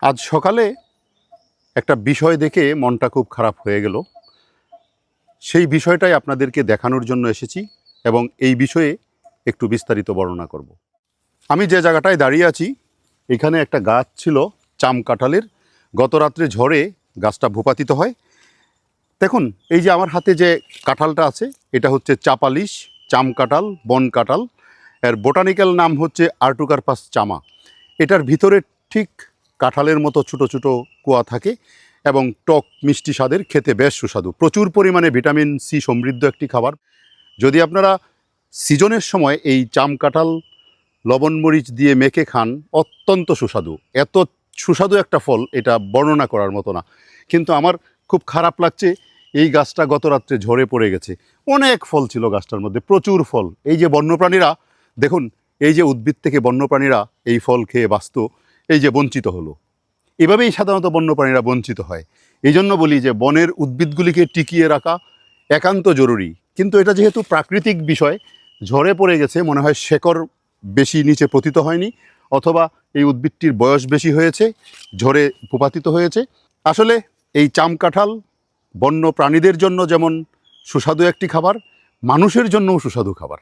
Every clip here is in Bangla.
আজ সকালে একটা বিষয় দেখে মনটা খুব খারাপ হয়ে গেল। সেই বিষয়টাই আপনাদেরকে দেখানোর জন্য এসেছি এবং এই বিষয়ে একটু বিস্তারিত বর্ণনা করব। আমি যে জায়গাটায় দাঁড়িয়ে আছি এখানে একটা গাছ ছিল চাম কাঁঠালের। গত রাত্রে ঝড়ে গাছটা ভূপাতিত হয়। দেখুন, এই যে আমার হাতে যে কাঁঠালটা আছে এটা হচ্ছে চাপালিশ চাম কাঁঠাল, বন কাঁঠাল। এর বোটানিক্যাল নাম হচ্ছে আর্টুকার্পাস চামা। এটার ভিতরে ঠিক কাঁঠালের মতো ছোটো ছোটো কুয়া থাকে এবং টক মিষ্টি স্বাদের, খেতে বেশ সুস্বাদু। প্রচুর পরিমাণে ভিটামিন সি সমৃদ্ধ একটি খাবার। যদি আপনারা সিজনের সময় এই চাম কাঁঠাল লবণ মরিচ দিয়ে মেখে খান, অত্যন্ত সুস্বাদু। এত সুস্বাদু একটা ফল, এটা বর্ণনা করার মতো না। কিন্তু আমার খুব খারাপ লাগছে, এই গাছটা গত রাত্রে ঝরে পড়ে গেছে। অনেক ফল ছিল গাছটার মধ্যে, প্রচুর ফল। এই যে বন্যপ্রাণীরা, দেখুন, এই যে উদ্ভিদ থেকে বন্যপ্রাণীরা এই ফল খেয়ে বাঁচত, এই যে বঞ্চিত হলো। এভাবেই সাধারণত বন্যপ্রাণীরা বঞ্চিত হয়। এই জন্য বলি যে বনের উদ্ভিদগুলিকে টিকিয়ে রাখা একান্ত জরুরি। কিন্তু এটা যেহেতু প্রাকৃতিক বিষয়, ঝরে পড়ে গেছে, মনে হয় শেকড় বেশি নিচে পতিত হয়নি, অথবা এই উদ্ভিদটির বয়স বেশি হয়েছে, ঝড়ে ভূপাতিত হয়েছে। আসলে এই চাম কাঁঠাল বন্য প্রাণীদের জন্য যেমন সুস্বাদু একটি খাবার, মানুষের জন্যও সুস্বাদু খাবার।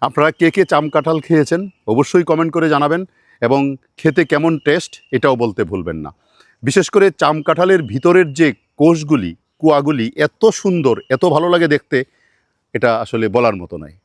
আপনারা কে কে চাম কাঁঠাল খেয়েছেন অবশ্যই কমেন্ট করে জানাবেন, এবং খেতে কেমন টেস্ট এটাও বলতে ভুলবেন না। বিশেষ করে চাম কাঁঠালের ভিতরের যে কোষগুলি, কুয়াগুলি এত সুন্দর, এত ভালো লাগে দেখতে, এটা আসলে বলার মতো নয়।